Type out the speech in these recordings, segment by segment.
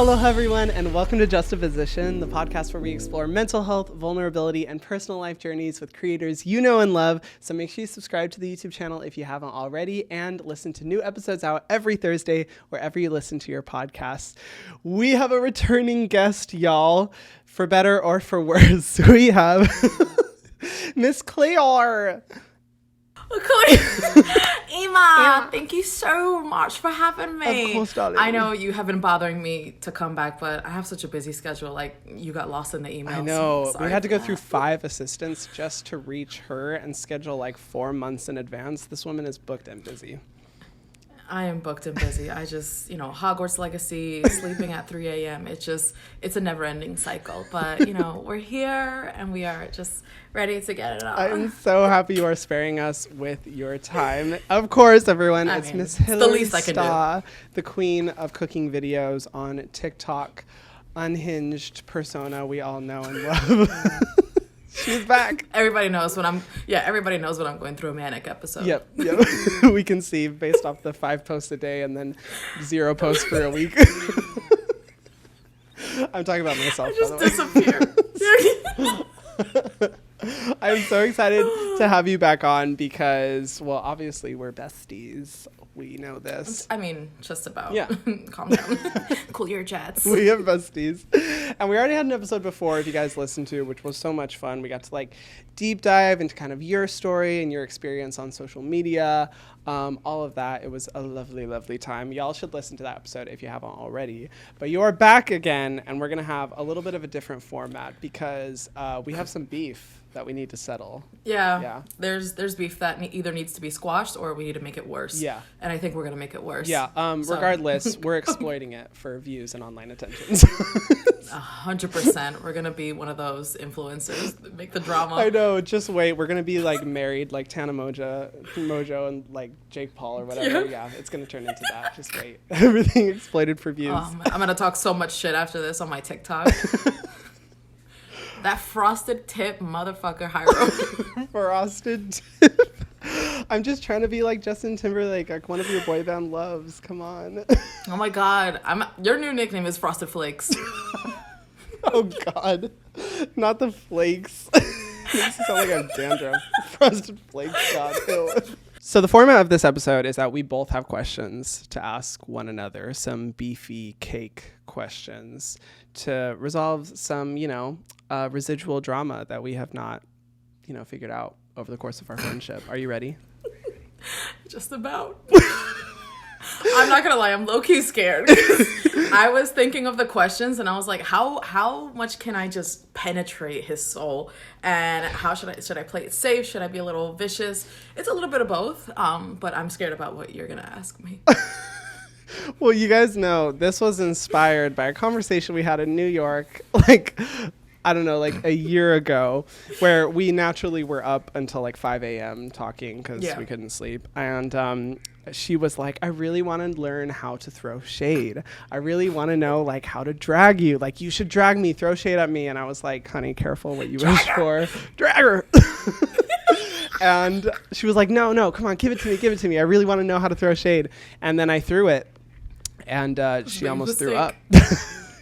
Aloha everyone, and welcome to Justaposition, the podcast where we explore mental health, vulnerability, and personal life journeys with creators you know and love. So make sure you subscribe to the YouTube channel if you haven't already, and listen to new episodes out every Thursday wherever you listen to your podcasts. We have a returning guest, y'all, for better or for worse. We have Miss Clear. Ima, thank you so much for having me. Of course, darling. I know you have been bothering me to come back, but I have such a busy schedule. Like, you got lost in the emails. I know. We had to go through 5 assistants just to reach her and schedule like 4 months in advance. This woman is booked and busy. I am booked and busy. I just, Hogwarts Legacy, sleeping at 3 a.m. It's a never-ending cycle. But, we're here and we are just ready to get it on. I'm so happy you are sparing us with your time. Of course, everyone, it's Miss Hillary Staw, the queen of cooking videos on TikTok, unhinged persona we all know and love. She's back. Everybody knows when I'm going through a manic episode. Yep. We can see based off the 5 posts a day and then 0 posts for a week. I'm talking about myself, by the way. Disappear. I'm so excited to have you back on because, well, obviously we're besties. We know this. I mean, just about. Yeah. Calm down. Cool your jets. We are besties. And we already had an episode before, if you guys listened to, which was so much fun. We got to deep dive into kind of your story and your experience on social media, all of that. It was a lovely, lovely time. Y'all should listen to that episode if you haven't already. But you're back again, and we're going to have a little bit of a different format because we have some beef that we need to settle. Yeah. There's beef that either needs to be squashed or we need to make it worse. Yeah. And I think we're going to make it worse. Yeah. Regardless, we're exploiting it for views and online attentions. 100%. We're going to be one of those influencers that make the drama. I know. Just wait. We're going to be married like Tana Mojo and Jake Paul or whatever. Yeah. It's going to turn into that. Just wait. Everything exploited for views. I'm going to talk so much shit after this on my TikTok. That frosted tip motherfucker, Hyram. Frosted tip. I'm just trying to be like Justin Timberlake, like one of your boy band loves. Come on. Oh my God. Your new nickname is Frosted Flakes. Oh God. Not the flakes. Makes it sound like I have dandruff. Frosted Flakes, God. Ew. So the format of this episode is that we both have questions to ask one another, some beefy cake questions to resolve some, residual drama that we have not, figured out over the course of our friendship. Are you ready? Just about. I'm not gonna lie, I'm low-key scared. I was thinking of the questions and I was like, how much can I just penetrate his soul? And how should I play it safe? Should I be a little vicious? It's a little bit of both, but I'm scared about what you're gonna ask me. Well, you guys know this was inspired by a conversation we had in New York, a year ago, where we naturally were up until 5 a.m. talking because we couldn't sleep. And she was like, I really want to learn how to throw shade. I really want to know how to drag you. You should drag me, throw shade at me. And I was like, honey, careful what you wish for. Drag her. And she was like, no, come on, give it to me. I really want to know how to throw shade. And then I threw it. And she almost threw up.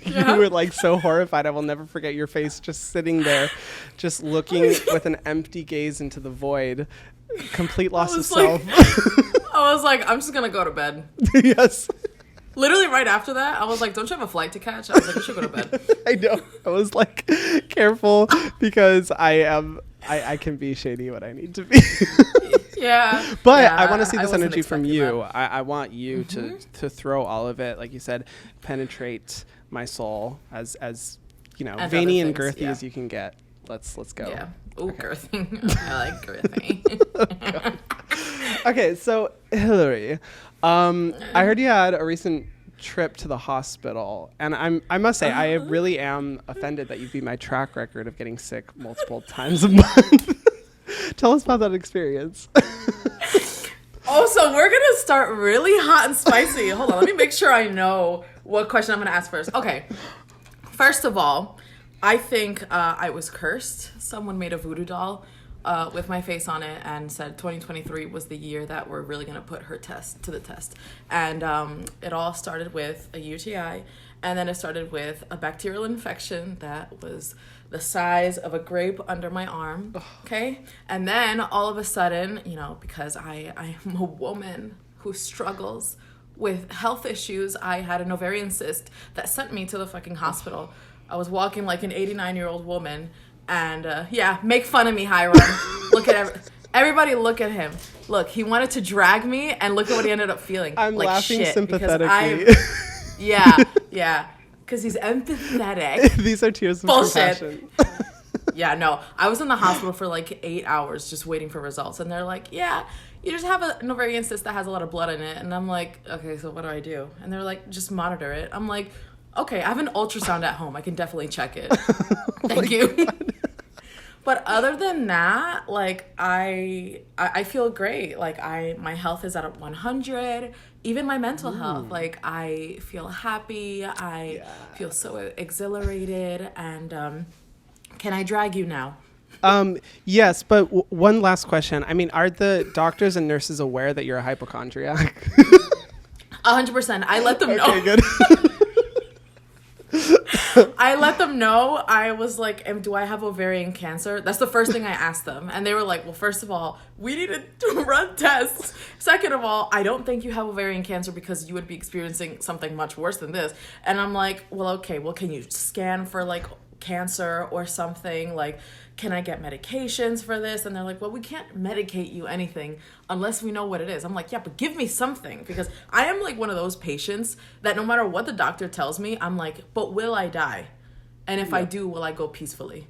You were so horrified. I will never forget your face just sitting there, just looking with an empty gaze into the void. Complete loss of self. I was like, I'm just going to go to bed. Yes. Literally right after that, I was like, don't you have a flight to catch? I was like, you should go to bed. I know. I was like, careful, because I can be shady when I need to be. Yeah. But I want to see this energy from you. That. I want you to throw all of it, like you said, penetrate my soul as veiny and girthy as you can get. Let's go. Yeah. Ooh, okay. Girthy. I like girthy. Okay, so Hillary, I heard you had a recent trip to the hospital, and I must say I really am offended that you beat my track record of getting sick multiple times a month. Tell us about that experience. So we're gonna start really hot and spicy. Hold on, let me make sure I know what question I'm gonna ask first. Okay, first of all, I think I was cursed. Someone made a voodoo doll with my face on it and said 2023 was the year that we're really going to put her to the test. And it all started with a UTI And then it started with a bacterial infection that was the size of a grape under my arm. Okay. And then all of a sudden, you know, because I am a woman who struggles with health issues, I had an ovarian cyst that sent me to the fucking hospital. I was walking like an 89-year-old woman. And yeah, make fun of me, Hyram. Look at everybody. Look at him. Look, he wanted to drag me, and look at what he ended up feeling. I'm like laughing shit, sympathetically. Yeah, because he's empathetic. These are tears of Bullshit. compassion. Yeah, no, I was in the hospital for like 8 hours just waiting for results, and they're like, yeah, you just have an ovarian cyst that has a lot of blood in it. And I'm like, okay, so what do I do? And they're like, just monitor it. I'm like, okay, I have an ultrasound at home. I can definitely check it. Thank you. But other than that, like, I feel great. Like, my health is at 100. Even my mental health. Like, I feel happy. I feel so exhilarated. And can I drag you now? Yes, but one last question. I mean, are the doctors and nurses aware that you're a hypochondriac? 100%. I let them know. Okay, good. I let them know. I was like, do I have ovarian cancer? That's the first thing I asked them. And they were like, well, first of all, we need to run tests. Second of all, I don't think you have ovarian cancer because you would be experiencing something much worse than this. And I'm like, well, okay, well, can you scan for like cancer or something? Like, can I get medications for this? And they're like, well, we can't medicate you anything unless we know what it is. I'm like, yeah, but give me something, because I am like one of those patients that no matter what the doctor tells me, I'm like, but will I die? And if I do, will I go peacefully?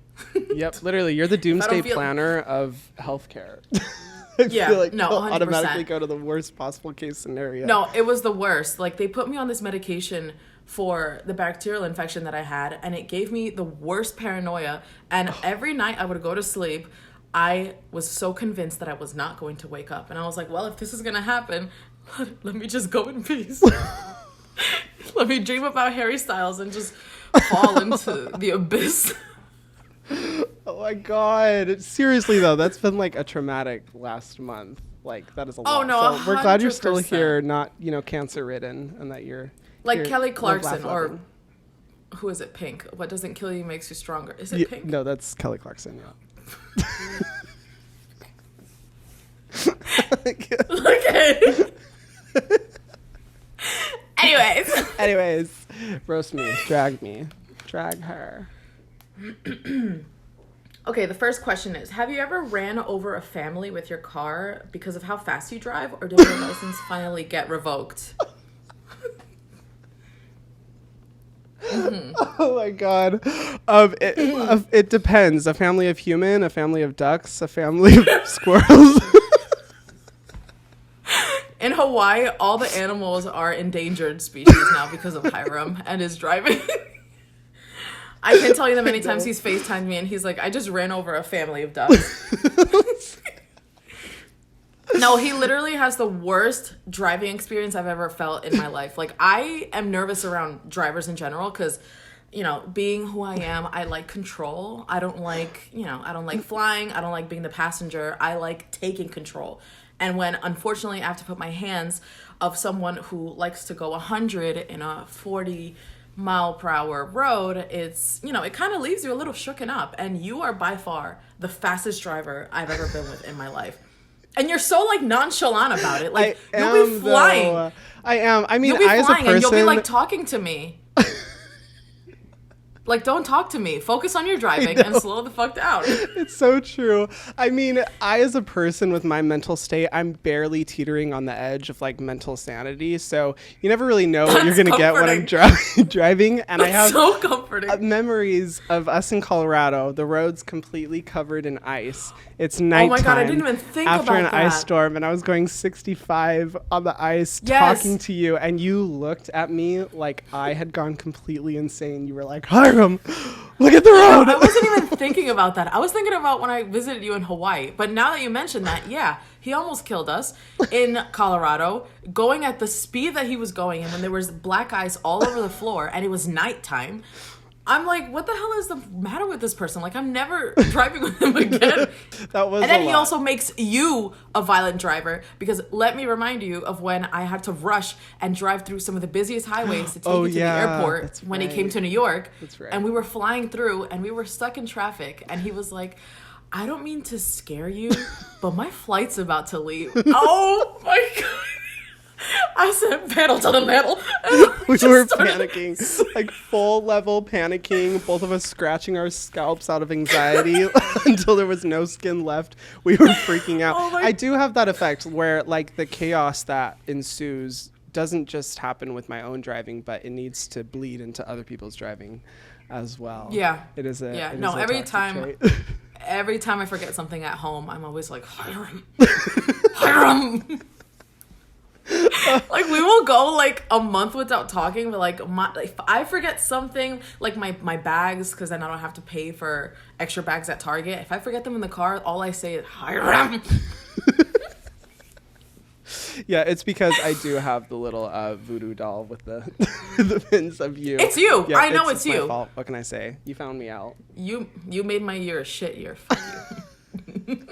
Yep, literally, you're the doomsday planner of healthcare. Yeah, feel like no, you'll 100%. automatically go to the worst possible case scenario. No, it was the worst. Like, they put me on this medication for the bacterial infection that I had, and it gave me the worst paranoia. And every night I would go to sleep, I was so convinced that I was not going to wake up. And I was like, well, if this is going to happen, let me just go in peace. Let me dream about Harry Styles and just fall into the abyss. Oh my God. Seriously though, that's been like a traumatic last month. Like, that is a lot. Oh no, so we're glad you're still 100%. here, not, you know, cancer ridden, and that you're like you're Kelly Clarkson, live, laugh, or loving. who is it? Pink. What doesn't kill you makes you stronger. Is it Pink? No, that's Kelly Clarkson. Yeah. Okay. Anyways, roast me, drag her. Okay, the first question is, have you ever ran over a family with your car because of how fast you drive, or did your license finally get revoked? Oh my God. It depends. A family of human, a family of ducks, a family of squirrels. In Hawaii, all the animals are endangered species now because of Hyram and his driving. I can't tell you the many times he's FaceTimed me and he's like, I just ran over a family of ducks. No, he literally has the worst driving experience I've ever felt in my life. Like, I am nervous around drivers in general because, you know, being who I am, I like control. I don't like flying. I don't like being the passenger. I like taking control. And when, unfortunately, I have to put my hands of someone who likes to go 100 in a 40-mile-per-hour road, it's, you know, it kind of leaves you a little shooken up. And you are by far the fastest driver I've ever been with in my life. And you're so, like, nonchalant about it. Like, you'll be flying. Though. I am. I mean, you'll be I as a flying person... and you'll be, like, talking to me. Like, don't talk to me. Focus on your driving and slow the fuck down. It's so true. I mean, I as a person with my mental state, I'm barely teetering on the edge of like mental sanity. So you never really know what you're going to get when I'm driving. And I have so comforting. Memories of us in Colorado, the roads completely covered in ice. It's nighttime. Oh my God, I didn't even think about that. After an ice storm, and I was going 65 on the ice, talking to you, and you looked at me like I had gone completely insane. You were like, Hyram, look at the road. No, I wasn't even thinking about that. I was thinking about when I visited you in Hawaii. But now that you mentioned that, yeah, he almost killed us in Colorado, going at the speed that he was going, and when there was black ice all over the floor, and it was nighttime. I'm like, what the hell is the matter with this person? Like, I'm never driving with him again. That was And then a he lot. also makes you a violent driver, because let me remind you of when I had to rush and drive through some of the busiest highways to take you to the airport that's when he right. came to New York. That's right. And we were flying through and we were stuck in traffic. And he was like, I don't mean to scare you, but my flight's about to leave. Oh my God. I said, pedal to the metal. We were panicking, like full level panicking, both of us scratching our scalps out of anxiety until there was no skin left. We were freaking out. I do have that effect where like the chaos that ensues doesn't just happen with my own driving, but it needs to bleed into other people's driving as well. Yeah. It is a yeah. it No, is a every toxic time trait. every time I forget something at home, I'm always like, Hyram. Hyram. Like, we will go like a month without talking, but like if I forget something, like my bags, because then I don't have to pay for extra bags at Target. If I forget them in the car, all I say is Hyram. Yeah, it's because I do have the little voodoo doll with the the pins of you. It's you. Yeah, I know it's my you. fault. What can I say? You found me out. You made my year a shit year. Fuck you.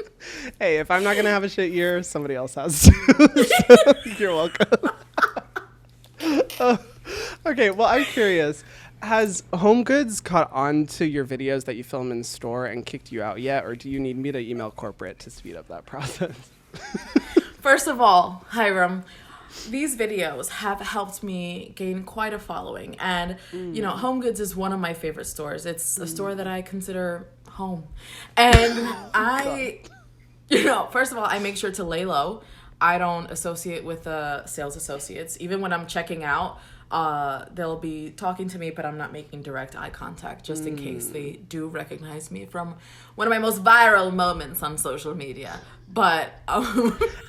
Hey, if I'm not gonna have a shit year, somebody else has to. So, you're welcome. Okay, well, I'm curious. Has Home Goods caught on to your videos that you film in store and kicked you out yet, or do you need me to email corporate to speed up that process? First of all, Hyram, these videos have helped me gain quite a following. And, you know, Home Goods is one of my favorite stores. It's a store that I consider home. And you know, first of all, I make sure to lay low. I don't associate with sales associates. Even when I'm checking out, they'll be talking to me, but I'm not making direct eye contact just in case they do recognize me from one of my most viral moments on social media. But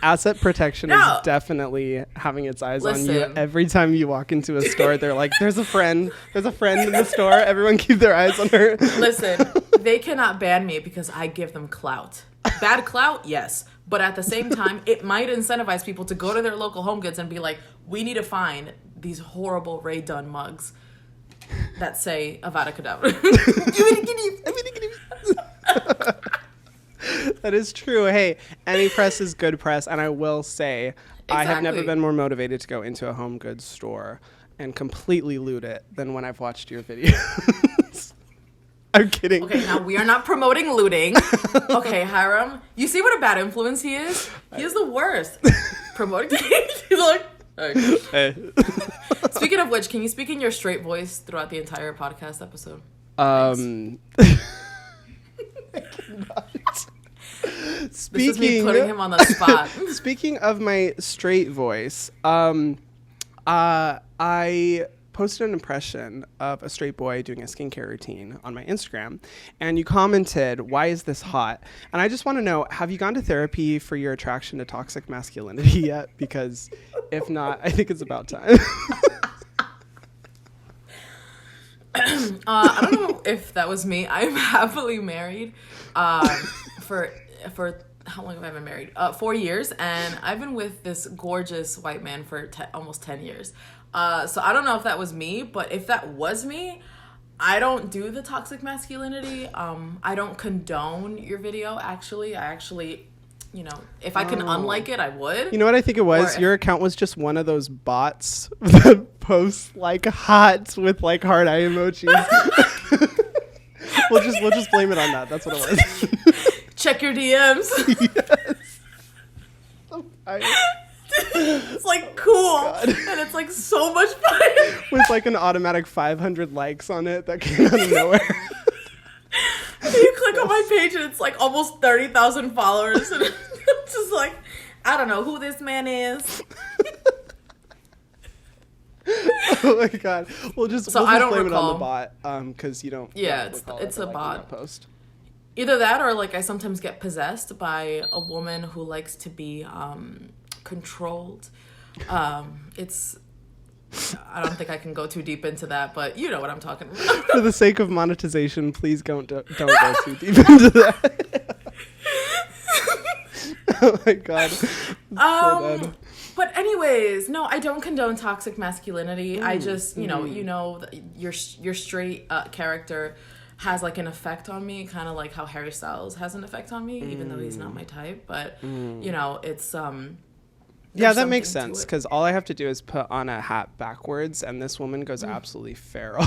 asset protection No. is definitely having its eyes on you. Listen. Every time you walk into a store, they're like, there's a friend in the store. Everyone keep their eyes on her. Listen, they cannot ban me because I give them clout. Bad clout, yes. But at the same time, it might incentivize people to go to their local Home Goods and be like, we need to find these horrible Ray Dunn mugs that say Avada Kedavra. That is true. Hey, any press is good press. And I will say, I have never Exactly. been more motivated to go into a Home Goods store and completely loot it than when I've watched your videos. I'm kidding. Okay, now we are not promoting looting. Okay, Hyram, you see what a bad influence he is? He is the worst. Promoting. He's like, okay. Hey. Speaking of which, can you speak in your straight voice throughout the entire podcast episode? This is me putting him on the spot. Speaking of my straight voice, I posted an impression of a straight boy doing a skincare routine on my Instagram, and you commented, "Why is this hot?" And I just want to know, have you gone to therapy for your attraction to toxic masculinity yet? Because if not, I think it's about time. I don't know if that was me. I'm happily married. For how long have I been married? 4 years, and I've been with this gorgeous white man for almost 10 years. So I don't know if that was me, but if that was me, I don't do the toxic masculinity. I don't condone your video. Actually, you know, if I can unlike it, I would. You know what I think it was? Or Your account was just one of those bots that posts like hot with like heart eye emojis. we'll just blame it on that. That's what it was. Check your DMs. It's like cool, and it's like so much fun. With like an automatic 500 likes on it that came out of nowhere. You click on my page and it's like almost 30,000 followers, and it's just like, I don't know who this man is. Oh my god. We'll just I don't blame it on the recall. bot because you don't. Yeah, you don't recall it's ever a liking bot. that post. Either that, or like I sometimes get possessed by a woman who likes to be controlled. It's I don't think I can go too deep into that, but you know what I'm talking about. For the sake of monetization, please don't go too deep into that. Oh my god. So bad. But anyways, no, I don't condone toxic masculinity. I just, your straight character has like an effect on me, kind of like how Harry Styles has an effect on me, even though he's not my type. But it's yeah, that makes sense, because all I have to do is put on a hat backwards, and this woman goes absolutely feral.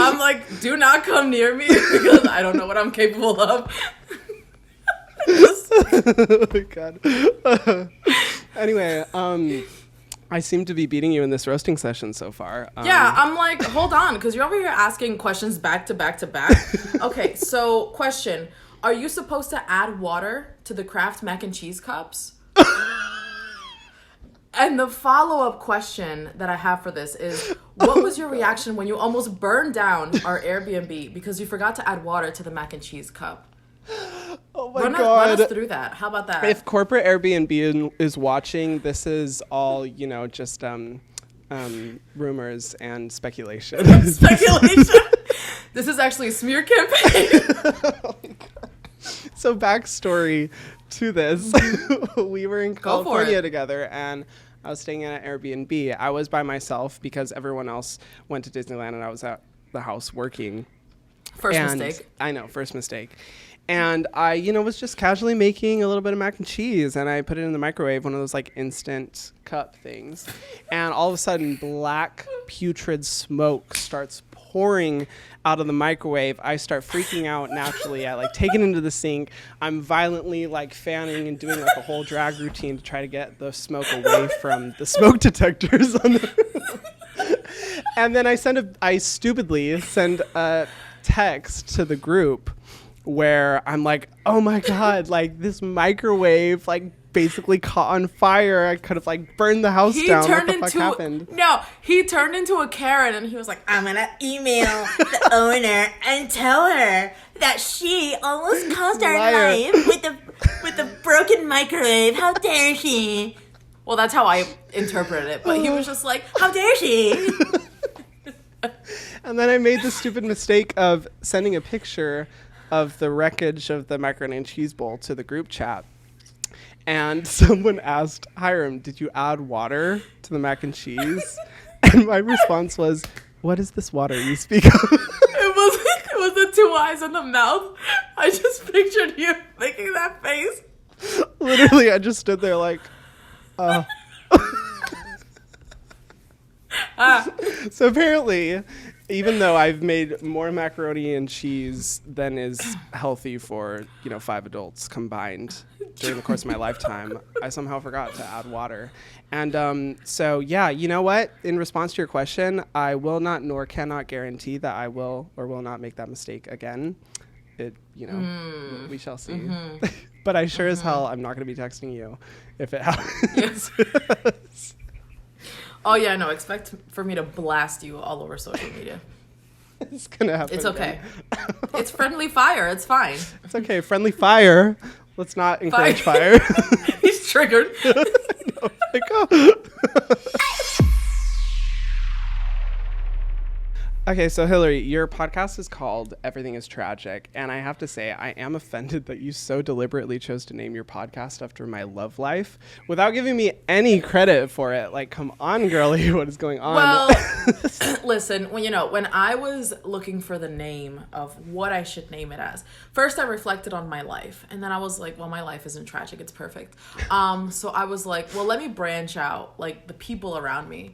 I'm like, do not come near me because I don't know what I'm capable of. Oh my god. Anyway, I seem to be beating you in this roasting session so far. Yeah, I'm like, hold on, because you're over here asking questions back to back to back. Okay, so question. Are you supposed to add water to the Kraft mac and cheese cups? And the follow-up question that I have for this is, what was your reaction when you almost burned down our Airbnb because you forgot to add water to the mac and cheese cup? Oh my god. Run us through that. How about that? If corporate Airbnb is watching, this is all, just rumors and speculation. Speculation? This is actually a smear campaign. Oh my god. So backstory to this. We were in California together, and I was staying in an Airbnb. I was by myself because everyone else went to Disneyland and I was at the house working. First mistake. I know, first mistake. And I, was just casually making a little bit of mac and cheese, and I put it in the microwave, one of those like instant cup things. And all of a sudden, black putrid smoke starts pouring out of the microwave. I start freaking out naturally. I like take it into the sink. I'm violently like fanning and doing like a whole drag routine to try to get the smoke away from the smoke detectors on the And then I stupidly send a text to the group where I'm like, oh my god, like this microwave like basically caught on fire. I could have like burned the house down. What the fuck happened? No, he turned into a Karen and he was like, I'm gonna email the owner and tell her that she almost caused our life with the broken microwave. How dare she? Well, that's how I interpreted it, but he was just like, how dare she? And then I made the stupid mistake of sending a picture of the wreckage of the macaroni and cheese bowl to the group chat. And someone asked, Hyram, did you add water to the mac and cheese? And my response was, what is this water you speak of? It was the two eyes and the mouth. I just pictured you making that face. Literally, I just stood there like, So apparently, even though I've made more macaroni and cheese than is healthy for, 5 adults combined during the course of my lifetime, I somehow forgot to add water. And so, yeah, you know what? In response to your question, I will not nor cannot guarantee that I will or will not make that mistake again. We shall see. Mm-hmm. But I sure as hell, I'm not going to be texting you if it happens. Yes. Oh, yeah, no, expect for me to blast you all over social media. It's going to happen. It's okay. It's friendly fire. It's fine. It's okay. Friendly fire. Let's not encourage fire. He's triggered. No, like, oh. Okay, so Hillary, your podcast is called Everything is Tragic, and I have to say, I am offended that you so deliberately chose to name your podcast after my love life without giving me any credit for it. Like, come on, girlie, what is going on? Well, listen, when I was looking for the name of what I should name it as, first I reflected on my life, and then I was like, well, my life isn't tragic, it's perfect. So I was like, well, let me branch out, like, the people around me.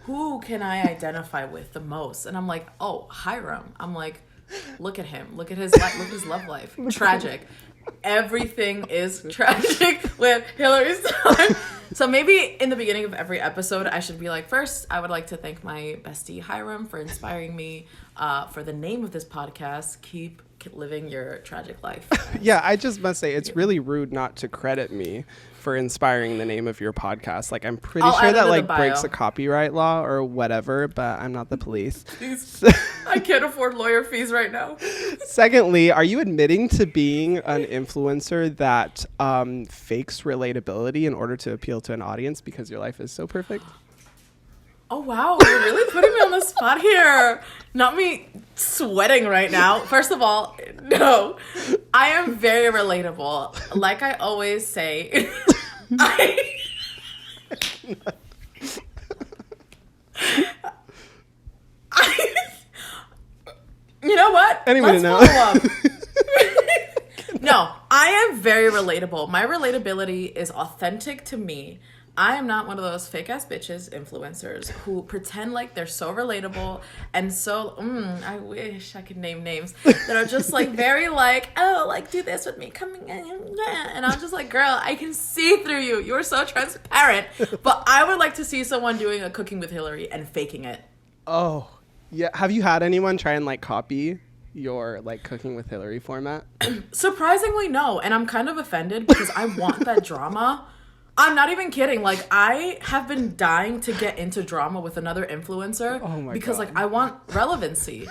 Who can I identify with the most? And I'm like, oh, Hyram. I'm like, look at him. Look at his love life. Tragic. Everything is tragic with Hillary's time. So maybe in the beginning of every episode, I should be like, first, I would like to thank my bestie Hyram for inspiring me for the name of this podcast. Keep living your tragic life. Yeah, I just must say, it's really rude not to credit me for inspiring the name of your podcast. Like, I'm pretty sure that like breaks a copyright law or whatever, but I'm not the police. I can't afford lawyer fees right now. Secondly, are you admitting to being an influencer that fakes relatability in order to appeal to an audience because your life is so perfect? Oh, wow. You're really putting me on the spot here. Not me sweating right now. First of all, no. I am very relatable. Like I always say, I... You know what? Anyway, now. No, I am very relatable. My relatability is authentic to me. I am not one of those fake ass bitches, influencers, who pretend like they're so relatable and so, I wish I could name names, that are just like very like, oh, like do this with me, coming in. And I'm just like, girl, I can see through you. You're so transparent. But I would like to see someone doing a cooking with Hillary and faking it. Oh, yeah. Have you had anyone try and like copy your like cooking with Hillary format? Surprisingly, no. And I'm kind of offended because I want that drama. I'm not even kidding. Like, I have been dying to get into drama with another influencer because, like, I want relevancy.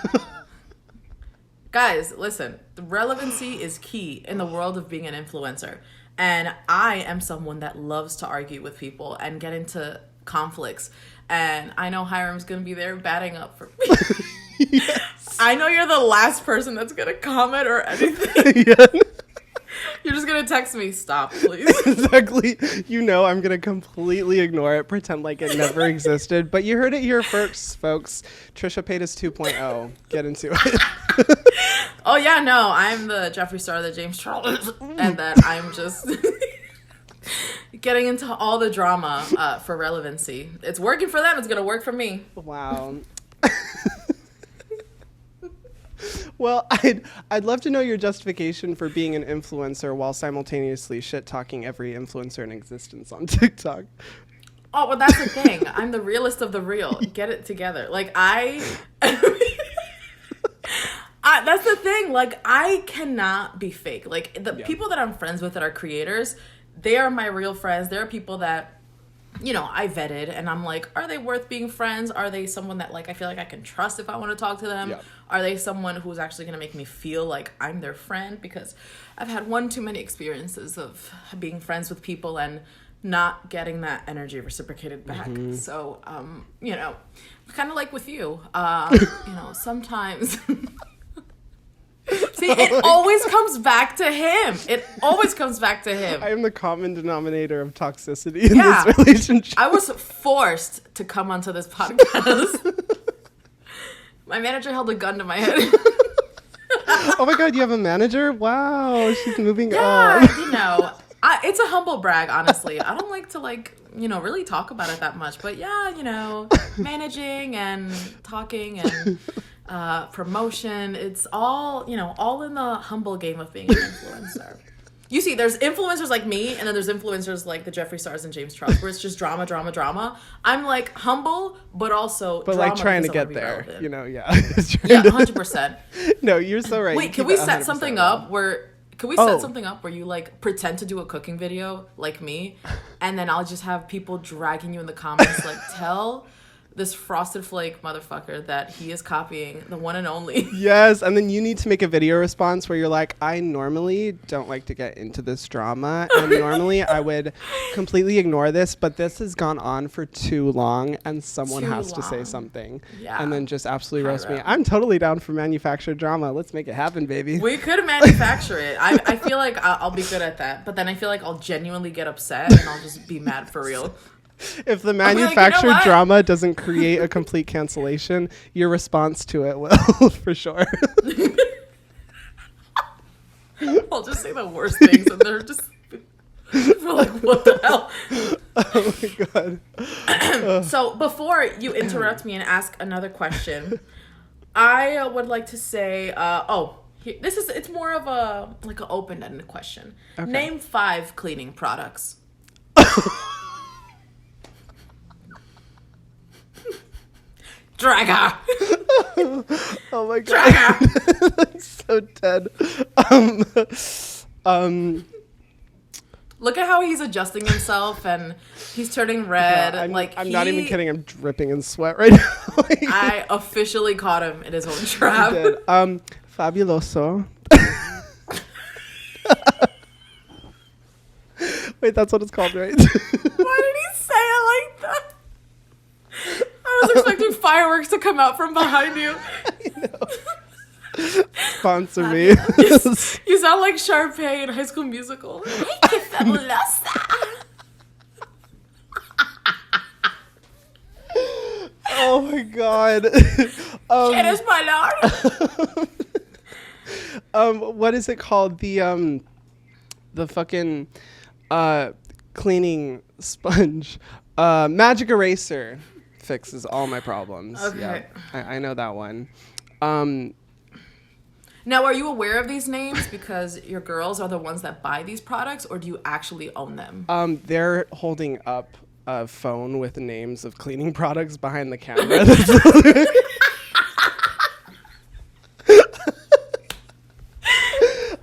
Guys, listen, the relevancy is key in the world of being an influencer. And I am someone that loves to argue with people and get into conflicts. And I know Hyram's going to be there batting up for me. Yes. I know you're the last person that's going to comment or anything. Yeah. You're just going to text me, stop, please. Exactly. You know I'm going to completely ignore it, pretend like it never existed. But you heard it here first, folks. Trisha Paytas 2.0. Get into it. Oh, yeah, no. I'm the Jeffree Star, the James Charles. And that I'm just getting into all the drama for relevancy. It's working for them. It's going to work for me. Wow. Well, I'd love to know your justification for being an influencer while simultaneously shit-talking every influencer in existence on TikTok. Oh, well, that's the thing. I'm the realest of the real. Get it together. Like, that's the thing. Like, I cannot be fake. Like, the people that I'm friends with that are creators, they are my real friends. They're people that, you know, I vetted and I'm like, are they worth being friends? Are they someone that like I feel like I can trust if I want to talk to them? Yeah. Are they someone who's actually going to make me feel like I'm their friend? Because I've had one too many experiences of being friends with people and not getting that energy reciprocated back. Mm-hmm. So, you know, kind of like with you, you know, sometimes... See, it always comes back to him. It always comes back to him. I am the common denominator of toxicity in this relationship. I was forced to come onto this podcast. My manager held a gun to my head. Oh my God, you have a manager? Wow, she's moving up. Yeah, you know, it's a humble brag, honestly. I don't like to really talk about it that much. But yeah, you know, managing and talking and... promotion, it's all in the humble game of being an influencer. You see, there's influencers like me, and then there's influencers like the Jeffree Stars and James Charles, where it's just drama. I'm like humble, but also drama like trying to get there, relevant. You know, yeah. Yeah, 100%. No, you're so right. Wait, can we set something up where you like pretend to do a cooking video like me, and then I'll just have people dragging you in the comments like, tell this Frosted Flake motherfucker that he is copying the one and only. Yes, and then you need to make a video response where you're like, I normally don't like to get into this drama, and normally I would completely ignore this, but this has gone on for too long, and someone has to say something. Yeah. And then just absolutely roast me. I'm totally down for manufactured drama. Let's make it happen, baby. We could manufacture it. I feel like I'll be good at that, but then I feel like I'll genuinely get upset, and I'll just be mad for real. If the manufactured drama doesn't create a complete cancellation, your response to it will, for sure. I'll just say the worst things, and they're just like, what the hell? Oh my God. So before you interrupt me and ask another question, I would like to say, it's more of an open-ended question. Okay. Name 5 cleaning products. Dragger. Oh my God. Dragger. That's so dead. Look at how he's adjusting himself and he's turning red. Yeah, I'm not even kidding. I'm dripping in sweat right now. I officially caught him in his own trap. You did. Fabuloso. Wait, that's what it's called, right? Why did he say it like that? expecting fireworks to come out from behind you. Sponsor me. You sound like Sharpay in High School Musical. Ay, qué fabulosa. Oh my god. ¿Quieres bailar? What is it called? The fucking cleaning sponge. Magic eraser fixes all my problems. Okay. Yeah, I know that one. Now, are you aware of these names because your girls are the ones that buy these products, or do you actually own them? They're holding up a phone with names of cleaning products behind the camera.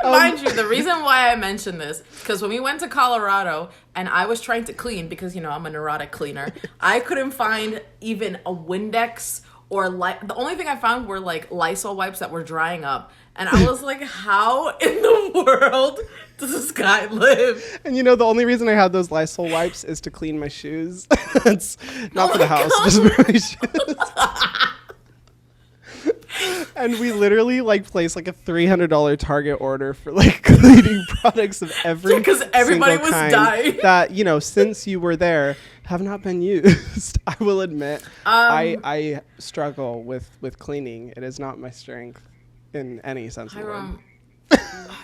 Mind you, the reason why I mentioned this, because when we went to Colorado and I was trying to clean, because, you know, I'm a neurotic cleaner, I couldn't find even a Windex or the only thing I found were like Lysol wipes that were drying up. And I was like, how in the world does this guy live? And you know, the only reason I had those Lysol wipes is to clean my shoes. It's not for the house, just for my shoes. And we literally like placed like a $300 Target order for like cleaning products of every because everybody was kind dying. That, you know, since you were there, have not been used. I will admit, I struggle with cleaning. It is not my strength in any sense of the word. Oh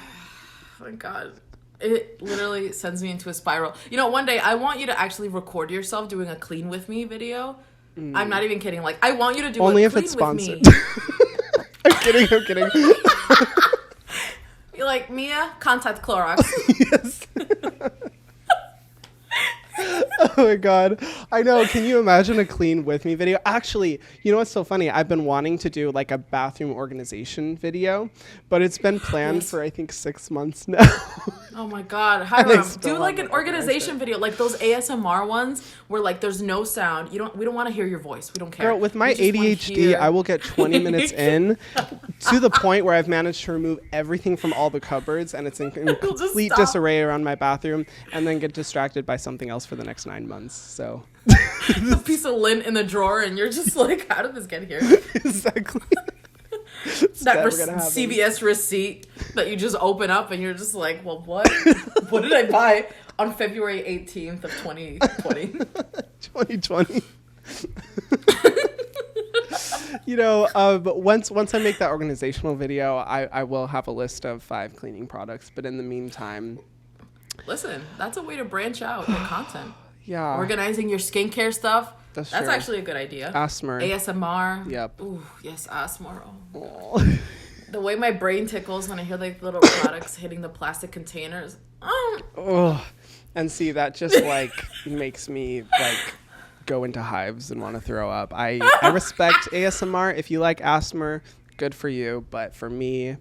my god. It literally sends me into a spiral. You know, one day I want you to actually record yourself doing a clean with me video. I'm not even kidding. Like, I want you to do only a if clean it's with sponsored. me. I'm kidding. You're like, Mia, contact Clorox. Yes. Oh my god. I know. Can you imagine a clean with me video? Actually, you know what's so funny? I've been wanting to do like a bathroom organization video, but it's been planned for I think 6 months now. Oh my god. Hyram, do like an organization video, like those ASMR ones where like there's no sound. We don't want to hear your voice. We don't care. Girl, with my ADHD, I will get 20 minutes in to the point where I've managed to remove everything from all the cupboards and it's in complete disarray around my bathroom, and then get distracted by something else for the next 9 months. So a piece of lint in the drawer and you're just like, how did this get here? Exactly. That CVS receipt that you just open up and you're just like, well, what did I buy on February 18th of 2020? 2020. You know, but once I make that organizational video, I will have a list of 5 cleaning products. But in the meantime, listen, that's a way to branch out your content. Yeah. Organizing your skincare stuff. That's true. actually a good idea. ASMR. Yep. Ooh, yes, ASMR. Oh. The way my brain tickles when I hear like little products hitting the plastic containers. Oh. And see, that just like makes me like go into hives and want to throw up. I respect ASMR. If you like ASMR, good for you. But for me,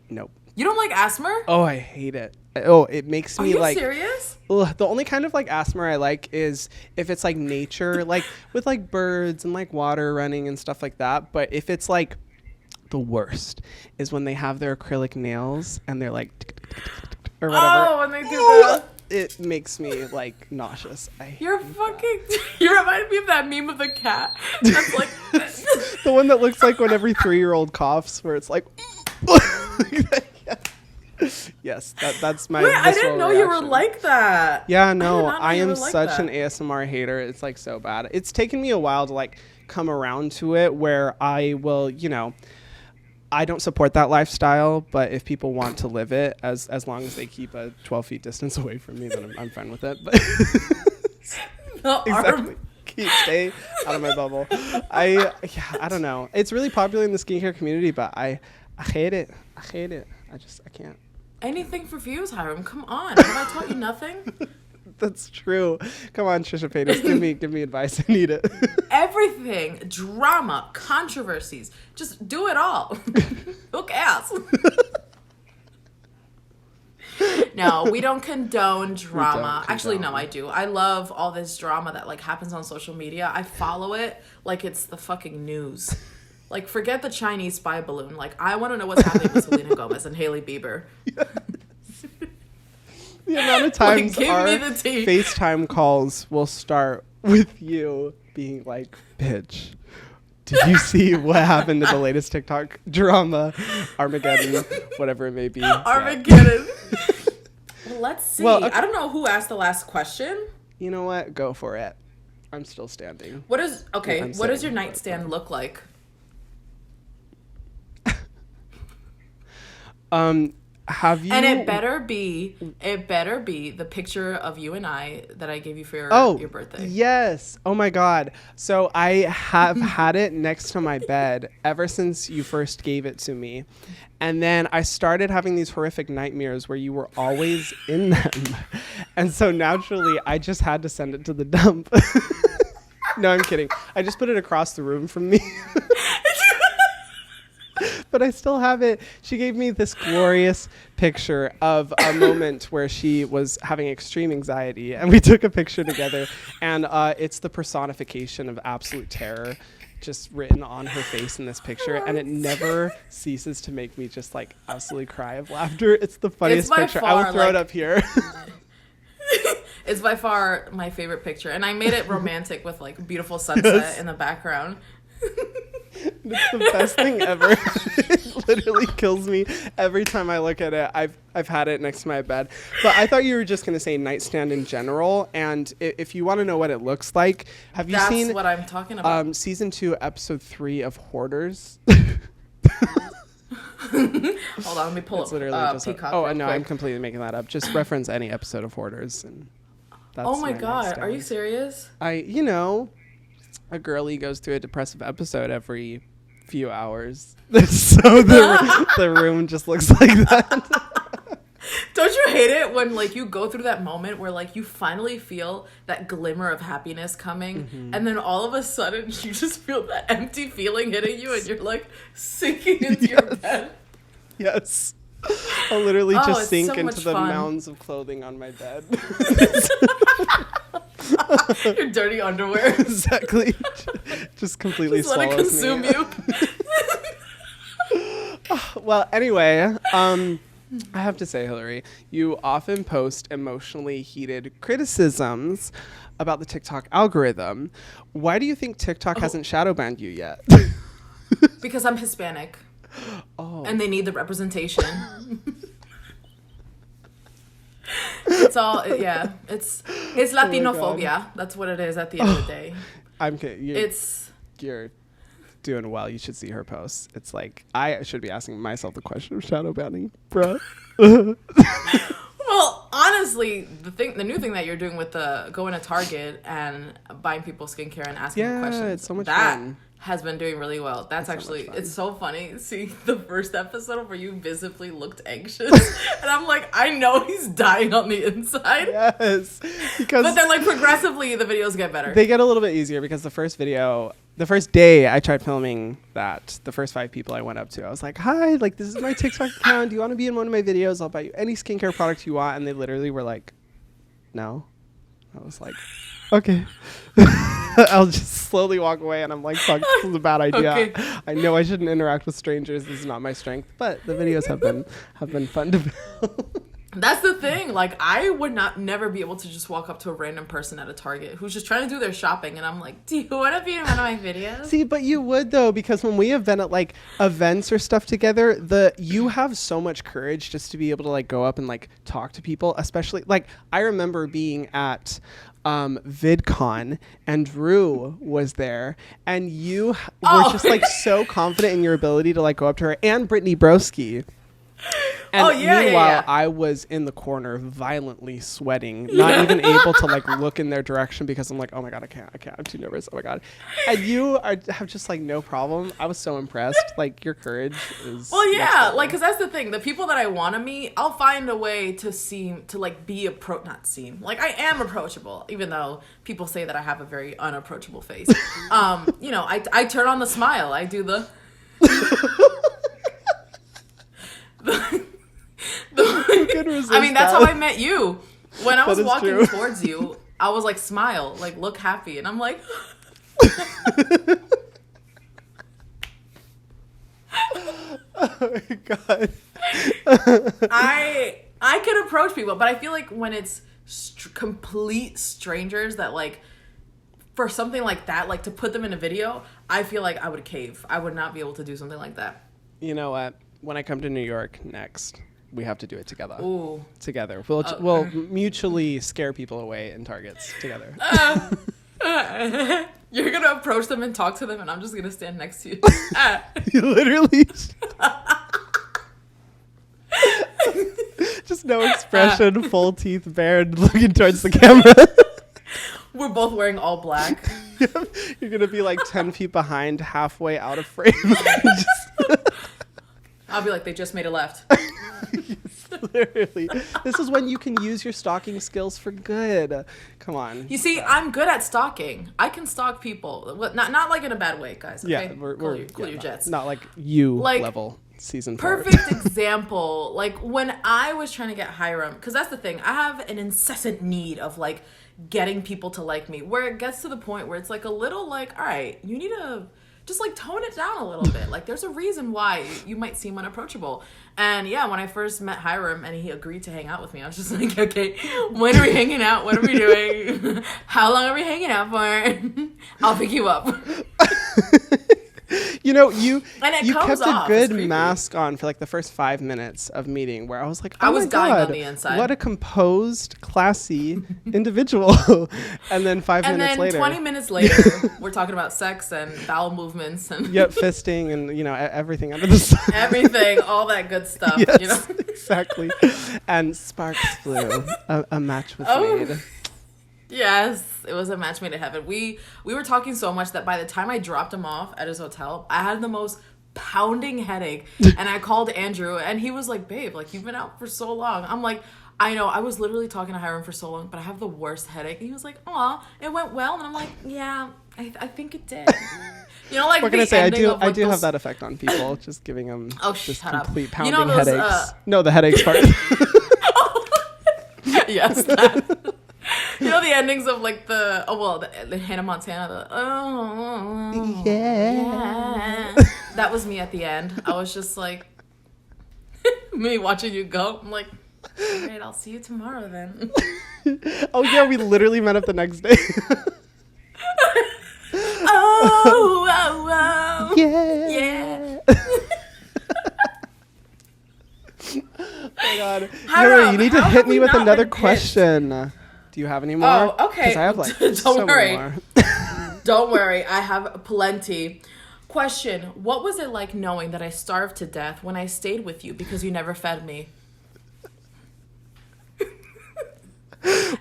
nope. You don't like ASMR? Oh, I hate it. Oh, it makes me like. Are you serious? Ugh, the only kind of like ASMR I like is if it's like nature, like with like birds and like water running and stuff like that. But if it's like the worst is when they have their acrylic nails and they're like or whatever. Oh, when they do that. It makes me like nauseous. You remind me of that meme of the cat. That's like the one that looks like when every 3-year-old coughs, where it's like. Yes, that's my. Wait, I didn't know you were like that. Yeah, no, I am such an ASMR hater. It's like so bad. It's taken me a while to like come around to it, where I will, you know, I don't support that lifestyle, but if people want to live it, as long as they keep a 12 feet distance away from me, then I'm fine with it. But exactly. Stay out of my bubble. I don't know. It's really popular in the skincare community, but I hate it. I can't. Anything for views, Hyram. Come on. Have I taught you nothing? That's true. Come on, Trisha Paytas. Give me advice. I need it. Everything. Drama. Controversies. Just do it all. Who cares? No, we don't condone drama. Actually, no, I do. I love all this drama that like happens on social media. I follow it like it's the fucking news. Like, forget the Chinese spy balloon. Like, I want to know what's happening with Selena Gomez and Hailey Bieber. Yes. The amount of times give our me the tea. FaceTime calls will start with you being like, bitch, did you see what happened to the latest TikTok drama? Armageddon, whatever it may be. Armageddon. Well, let's see. Well, okay. I don't know who asked the last question. You know what? Go for it. I'm still standing. What does your nightstand look like? Have you? And it better be the picture of you and I that I gave you for your birthday. Yes. Oh my God. So I have had it next to my bed ever since you first gave it to me. And then I started having these horrific nightmares where you were always in them. And so naturally I just had to send it to the dump. No, I'm kidding. I just put it across the room from me. But I still have it. She gave me this glorious picture of a moment where she was having extreme anxiety, and we took a picture together, and it's the personification of absolute terror just written on her face in this picture, and it never ceases to make me just like absolutely cry of laughter. It's the funniest picture. I will throw it up here. It's by far my favorite picture, and I made it romantic with like beautiful sunset in the background. It's the best thing ever. It literally kills me every time I look at it. I've had it next to my bed. But I thought you were just going to say nightstand in general. And if you want to know what it looks like, have you seen... That's what I'm talking about. Season 2, episode 3 of Hoarders? Hold on, let me pull it's up literally just Peacock. Oh, no, I'm completely making that up. Just reference any episode of Hoarders. And that's oh my God, nightstand. are you serious? A girly goes through a depressive episode every few hours. So the room just looks like that. Don't you hate it when like you go through that moment where like you finally feel that glimmer of happiness coming, and then all of a sudden you just feel that empty feeling hitting you and you're like sinking into your bed? Yes. I'll literally just sink so into the fun. mounds of clothing on my bed. Your dirty underwear. Exactly. Just completely just let it consume me. you. Well, anyway, I have to say, Hillary, you often post emotionally heated criticisms about the TikTok algorithm. Why do you think TikTok hasn't shadow banned you yet? Because I'm Hispanic. Oh. And they need the representation. It's all, yeah. It's Latinophobia. That's what it is at the end of the day. I'm kidding. You're doing well. You should see her posts. It's like, I should be asking myself the question of shadow banning, bruh. Well, honestly, the new thing that you're doing with the going to Target and buying people skincare and asking them questions. It's so much fun. Has been doing really well. That's actually, it's so funny seeing the first episode where you visibly looked anxious. And I'm like, I know he's dying on the inside. Yes. But then like progressively the videos get better. They get a little bit easier because the first day I tried filming that, the first 5 people I went up to, I was like, hi, like this is my TikTok account. Do you want to be in one of my videos? I'll buy you any skincare product you want. And they literally were like, no. I was like, okay. I'll just slowly walk away, and I'm like, fuck, this is a bad idea. Okay. I know I shouldn't interact with strangers. This is not my strength, but the videos have been fun to build. That's the thing. Like, I would never be able to just walk up to a random person at a Target who's just trying to do their shopping, and I'm like, do you want to be in one of my videos? See, but you would though, because when we have been at like events or stuff together, you have so much courage just to be able to like go up and like talk to people, especially like I remember being at VidCon and Drew was there, and you were just like so confident in your ability to like go up to her, and Brittany Broski. And meanwhile, I was in the corner violently sweating, not even able to like look in their direction because I'm like, oh my God, I can't. I'm too nervous. Oh my God. And you have just like no problem. I was so impressed. Like your courage is. Well, yeah, like, cause that's the thing. The people that I want to meet, I'll find a way to like be like I am approachable, even though people say that I have a very unapproachable face. I turn on the smile. I do the. I mean, that's how I met you. When I was walking towards you, I was like, smile, like look happy, and I'm like, oh my God. I could approach people, but I feel like when it's complete strangers that like for something like that, like to put them in a video, I feel like I would cave. I would not be able to do something like that. You know what? When I come to New York next, we have to do it together. Ooh. Together. We'll mutually scare people away in Targets together. You're going to approach them and talk to them, and I'm just going to stand next to you. You literally... Just no expression, full teeth bared, looking towards the camera. We're both wearing all black. You're going to be like 10 feet behind, halfway out of frame. I'll be like, they just made a left. Yes, literally. This is when you can use your stalking skills for good. Come on. You see, I'm good at stalking. I can stalk people. Not like in a bad way, guys. Okay? Yeah, cool your jets. Not like you like, level season 4. Perfect example. Like when I was trying to get Hyram, because that's the thing. I have an incessant need of like getting people to like me, where it gets to the point where it's like a little like, all right, you need to just like tone it down a little bit. Like there's a reason why you might seem unapproachable. And yeah, when I first met Hyram and he agreed to hang out with me, I was just like, okay, when are we hanging out? What are we doing? How long are we hanging out for? I'll pick you up. You know, you kept a off. good mask on for like the first 5 minutes of meeting, where I was like, oh, I was my dying God, on the inside. what a composed, classy individual. And then 5 minutes later, 20 minutes later, we're talking about sex and bowel movements and yep, fisting and, you know, everything under the sun. everything, all that good stuff. Yes, you know? exactly. And sparks flew. A match was made. Yes, it was a match made in heaven. We were talking so much that by the time I dropped him off at his hotel, I had the most pounding headache. And I called Andrew, and he was like, babe, like, you've been out for so long. I'm like, I know, I was literally talking to Hyram for so long, but I have the worst headache. And he was like, aw, it went well. And I'm like, yeah, I think it did. You know, like, what can I say? I do those... have that effect on people, just giving them just complete pounding you know those, headaches. No, the headaches part. Yes, that. You know the endings of like the Hannah Montana, yeah. That was me at the end. I was just like, me watching you go. I'm like, all right, I'll see you tomorrow then. Oh yeah, we literally met up the next day. Oh, yeah. Oh my God, Hyram, you need to hit me with another question. Do you have any more? Oh, okay. Because I have like Don't worry. More. Don't worry. I have plenty. Question. What was it like knowing that I starved to death when I stayed with you because you never fed me?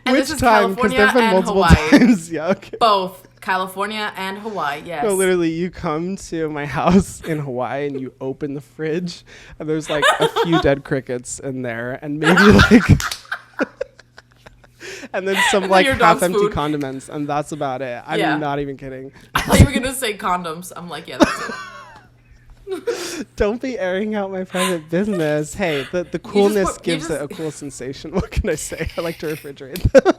And Which time? Because there have been multiple Hawaii. times. Yeah, okay. Both. California and Hawaii, yes. No, literally, you come to my house in Hawaii and you open the fridge and there's like a few dead crickets in there and maybe like... And then some like half-empty food. condiments, and that's about it. I'm not even kidding. I thought you were gonna say condoms. I'm like, yeah, that's it. Don't be airing out my private business. Hey, the coolness gives it a cool sensation. What can I say? I like to refrigerate them.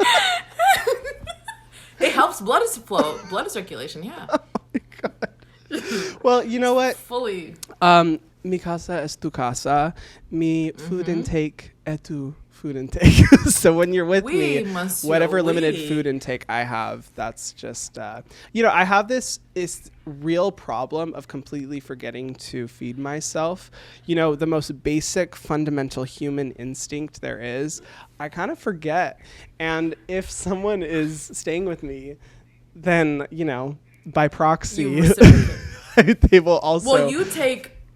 It helps blood circulation. Yeah. Oh my God. Well, you know what? Fully. Mi casa es tu casa. Mi food intake es tu food intake. So when you're with me, whatever limited food intake I have, that's just you know, I have this real problem of completely forgetting to feed myself. You know, the most basic fundamental human instinct there is, I kind of forget. And if someone is staying with me, then, you know, by proxy they will also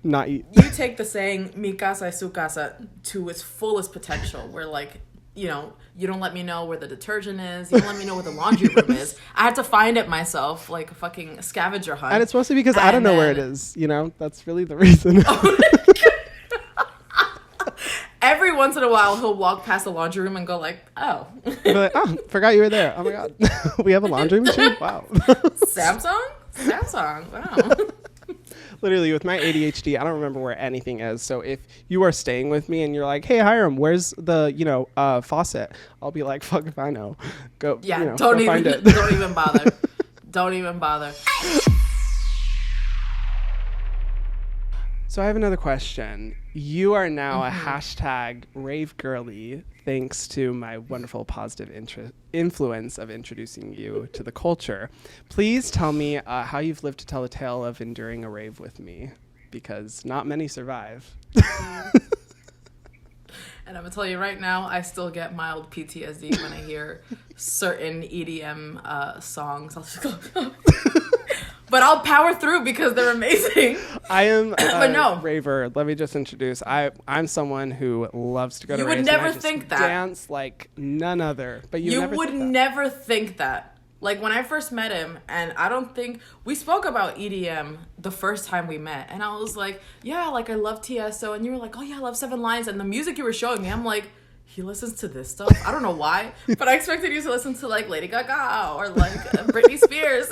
not eat. You take the saying "mi casa es su casa" to its fullest potential, where like, you know, you don't let me know where the detergent is, you don't let me know where the laundry room is. I had to find it myself, like a fucking scavenger hunt. And it's mostly because I don't know where it is, you know? That's really the reason. Every once in a while, he'll walk past the laundry room and go like, oh. Be like, oh, forgot you were there. Oh my God. We have a laundry machine? Wow. Samsung? Wow. Literally, with my ADHD, I don't remember where anything is. So if you are staying with me and you're like, hey, Hyram, where's the, you know, faucet? I'll be like, fuck if I know. Go, yeah, you know, don't find even bother. Don't even bother. So I have another question. You are now a hashtag Rave Girly, thanks to my wonderful positive influence of introducing you to the culture. Please tell me how you've lived to tell the tale of enduring a rave with me, because not many survive. And I'm going to tell you right now, I still get mild PTSD when I hear certain EDM songs. I'll just go... But I'll power through because they're amazing. I am but no. raver. Let me just introduce. I'm someone who loves to go to raves. You would never think that. Dance like none other. But you would never think that. Like when I first met him, and I don't think we spoke about EDM the first time we met, and I was like, yeah, like I love TSO, and you were like, oh yeah, I love Seven Lions, and the music you were showing me, I'm like, he listens to this stuff? I don't know why, but I expected you to listen to like Lady Gaga or like Britney Spears.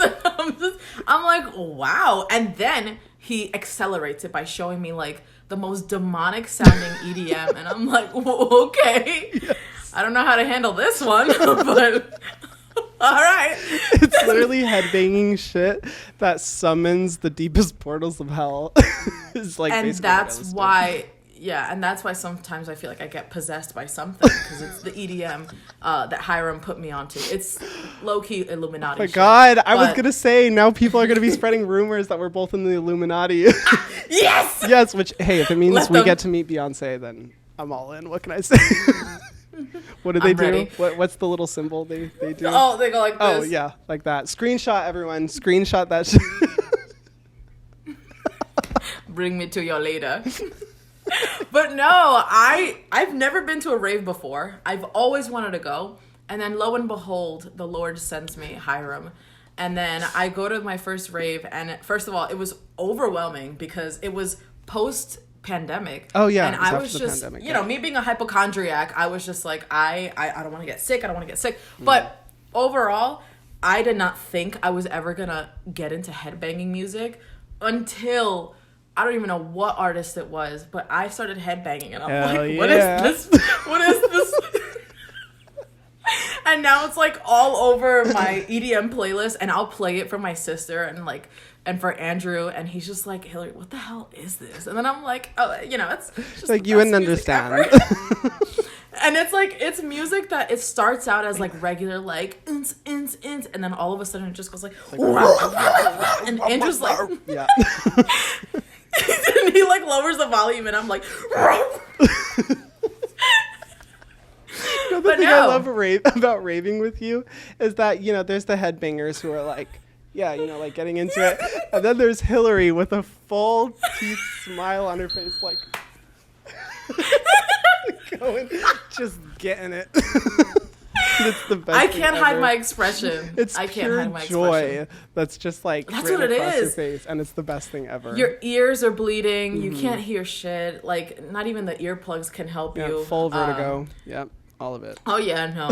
I'm like, wow. And then he accelerates it by showing me like the most demonic sounding EDM. And I'm like, okay. Yes. I don't know how to handle this one, but all right. It's literally headbanging shit that summons the deepest portals of hell. It's like, and that's why... Yeah, and that's why sometimes I feel like I get possessed by something, because it's the EDM that Hyram put me onto. It's low-key Illuminati. Oh my God, I was going to say, now people are going to be spreading rumors that we're both in the Illuminati. Yes! Yes, which, hey, if it means we get to meet Beyonce, then I'm all in. What can I say? What do they do? What's the little symbol they do? Oh, they go like this. Oh, yeah, like that. Screenshot, everyone. Screenshot that shit. Bring me to your later. But no, I've never been to a rave before. I've always wanted to go. And then lo and behold, the Lord sends me Hyram. And then I go to my first rave. And first of all, it was overwhelming because it was post-pandemic. Oh, yeah. And I was just, you know, me being a hypochondriac, I was just like, I don't want to get sick. I don't want to get sick. But overall, I did not think I was ever going to get into headbanging music until... I don't even know what artist it was, but I started headbanging and I'm like, what is this? What is this? And now it's like all over my EDM playlist, and I'll play it for my sister and for Andrew, and he's just like, Hillary, what the hell is this? And then I'm like, oh, you know, it's just like you wouldn't understand. And it's like, it's music that it starts out as like regular, like, ins, and then all of a sudden it just goes like and Andrew's like, yeah. And he like lowers the volume, and I'm like, The thing I love about raving with you is that, you know, there's the headbangers who are like, yeah, you know, like getting into it. And then there's Hillary with a full teeth smile on her face, like, going, just getting it. It's the best. I can't hide my expression. It's pure joy. That's just like that's what it is. Your face, and it's the best thing ever. Your ears are bleeding. Mm-hmm. You can't hear shit. Like not even the earplugs can help you. Full vertigo. Yep, all of it. Oh yeah, no,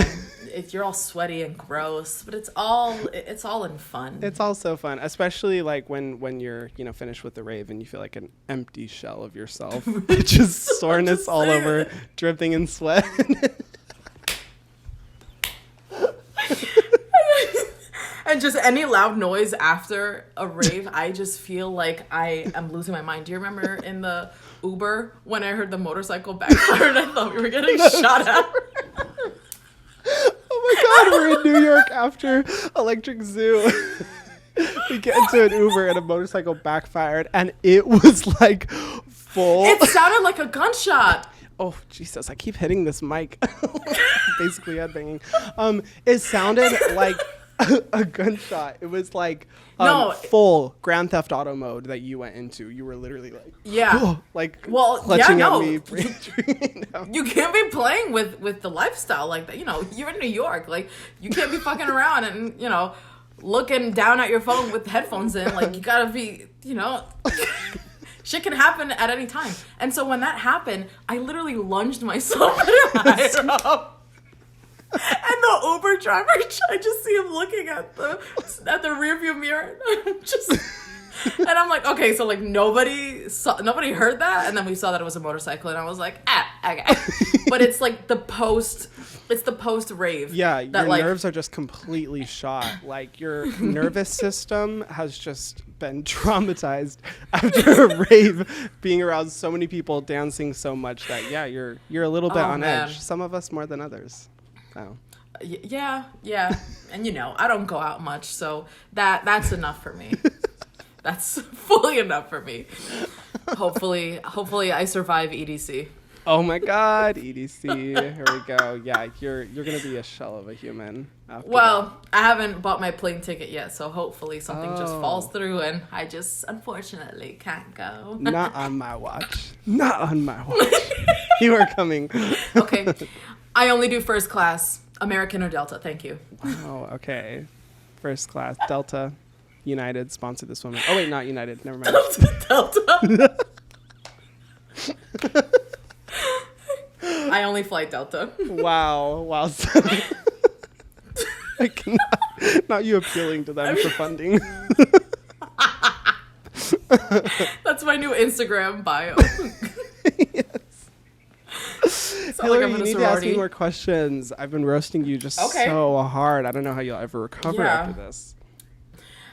you're all sweaty and gross, but it's all in fun. It's all so fun, especially like when you're finished with the rave and you feel like an empty shell of yourself, just soreness all over, dripping in sweat. And just any loud noise after a rave, I just feel like I am losing my mind. Do you remember in the Uber when I heard the motorcycle backfire and I thought we were getting shot at? Oh my God, we're in New York after Electric Zoo. We get into an Uber and a motorcycle backfired, and it was like full. It sounded like a gunshot. Oh, Jesus, I keep hitting this mic. Basically headbanging. It sounded like a gunshot. It was like full Grand Theft Auto mode that you went into. You were literally like, clutching at me. You can't be playing with the lifestyle like that. You know, you're in New York. Like, you can't be fucking around and, you know, looking down at your phone with headphones in. Like, you gotta be, you know... Shit can happen at any time. And so when that happened, I literally lunged myself at Hyram. And the Uber driver, I just see him looking at the rearview mirror. And I'm just And I'm like, okay, so like nobody heard that, and then we saw that it was a motorcycle, and I was like, okay. But it's like the post rave. Yeah, that, your like, nerves are just completely shot. Like your nervous system has just been traumatized after a rave, being around so many people dancing so much that you're a little bit on edge. Some of us more than others. Oh. Yeah, and I don't go out much, so that's enough for me. That's fully enough for me. Hopefully I survive EDC. Oh my God, EDC. Here we go. Yeah, you're gonna be a shell of a human. Well, I haven't bought my plane ticket yet, so hopefully something just falls through, and I just unfortunately can't go. Not on my watch. Not on my watch. You are coming. Okay, I only do first class, American or Delta. Thank you. Wow. Okay, first class, Delta. United sponsored this woman. Oh wait, not United. Never mind. Delta. I only fly Delta. Wow. I cannot. Not you appealing to them for funding. That's my new Instagram bio. Yes. like Hillary, I'm in you a need to ask sorority. me more questions. I've been roasting you just so hard. I don't know how you'll ever recover after this.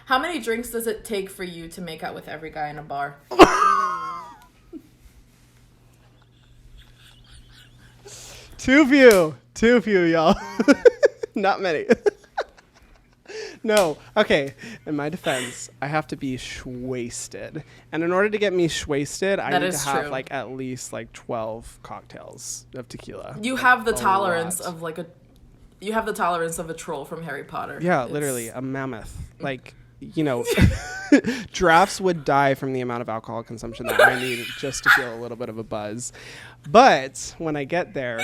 How many drinks does it take for you to make out with every guy in a bar? Too few, y'all. Not many. No. Okay. In my defense, I have to be shwasted. And in order to get me shwasted, I need to have like at least like 12 cocktails of tequila. You have the tolerance of like you have the tolerance of a troll from Harry Potter. Yeah, literally a mammoth. Like, giraffes would die from the amount of alcohol consumption that I need just to feel a little bit of a buzz. But when I get there,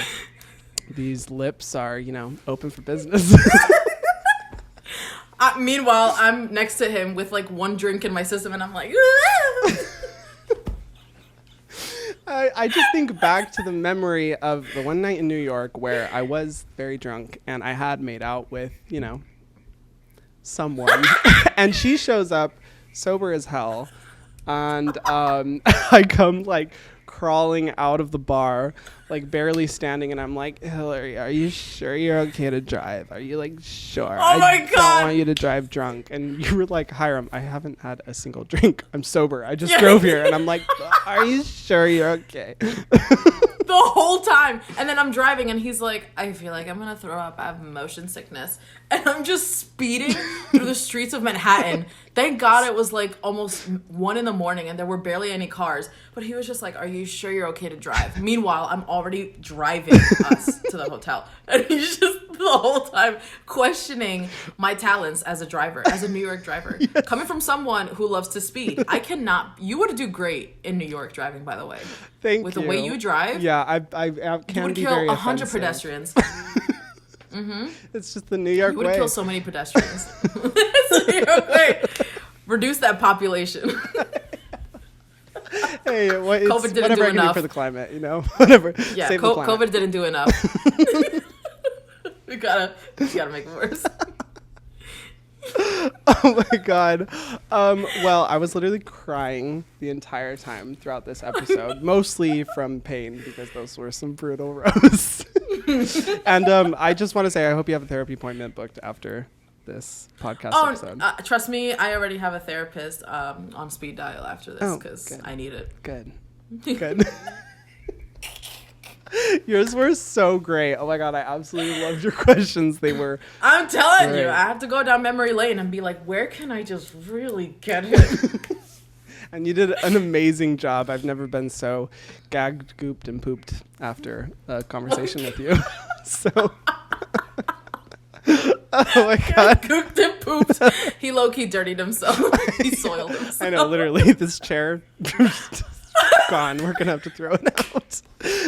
these lips are, open for business. Meanwhile, I'm next to him with like one drink in my system, and I'm like, I just think back to the memory of the one night in New York where I was very drunk and I had made out with, someone. And she shows up sober as hell. And I come like crawling out of the bar, like barely standing, and I'm like, Hillary, are you sure you're okay to drive? Are you like sure? Oh my I don't want you to drive drunk. And you were like, Hyram, I haven't had a single drink. I'm sober. I just drove here. And I'm like, are you sure you're okay? the whole time. And then I'm driving and he's like, I feel like I'm gonna throw up. I have motion sickness. And I'm just speeding through the streets of Manhattan. Thank God it was like almost 1 a.m. and there were barely any cars. But he was just like, are you sure you're okay to drive? Meanwhile, I'm already driving us to the hotel. And he's just the whole time questioning my talents as a driver, as a New York driver. Yes. Coming from someone who loves to speed, I cannot. You would do great in New York driving, by the way. Thank you. With the way you drive. Yeah, I can would be kill very 100 offensive. pedestrians. Mm-hmm. It's just the New York way. You would kill so many pedestrians. It's the New York way. Reduce that population. Hey, COVID didn't whatever do I can enough. do for the climate, whatever. Yeah, Save the planet. COVID didn't do enough. we gotta make it worse. Oh my God. Well, I was literally crying the entire time throughout this episode, mostly from pain because those were some brutal roasts. And I just want to say I hope you have a therapy appointment booked after this podcast episode. Trust me, I already have a therapist on speed dial after this because I need it. Good. Yours were so great. Oh my God, I absolutely loved your questions. They were I'm telling great. you, I have to go down memory lane and be like, where can I just really get it? And you did an amazing job. I've never been so gagged, gooped, and pooped after a conversation with you. So, oh my God. Cooked and pooped. He low-key dirtied himself. He soiled himself. I know, literally, this chair gone. We're gonna have to throw it out.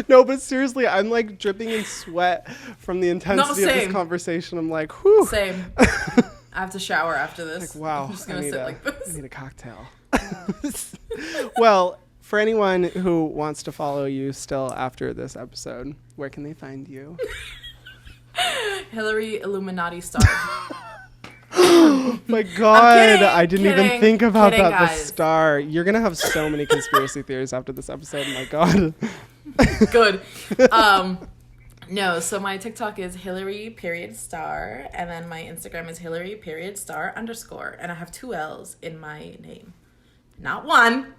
No, but seriously, I'm like dripping in sweat from the intensity of this conversation. I'm like, whew. Same. I have to shower after this. Like, wow, I'm just gonna sit like this. I need a cocktail. Well, for anyone who wants to follow you still after this episode, where can they find you? Hillary Illuminati Star. My God, kidding, I didn't even think about kidding, that. The guys. star. You're gonna have so many conspiracy theories after this episode. My God. Good. No, so my TikTok is Hillary.star, and then my Instagram is Hillary.star_, and I have 2 L's in my name. Not one.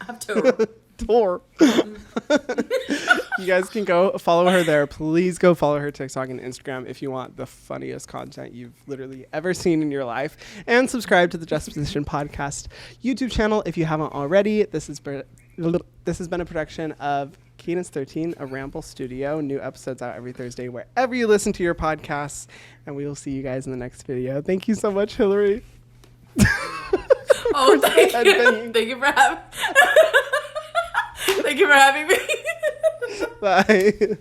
I have 2. Door. You guys can go follow her there. Please go follow her TikTok and Instagram if you want the funniest content you've literally ever seen in your life. And subscribe to the Justaposition podcast YouTube channel if you haven't already. This has been a production of Cadence 13, a Ramble Studio. New episodes out every Thursday wherever you listen to your podcasts. And we will see you guys in the next video. Thank you so much, Hillary. Oh, thank you. Thank you for having Thank you for having me. Bye.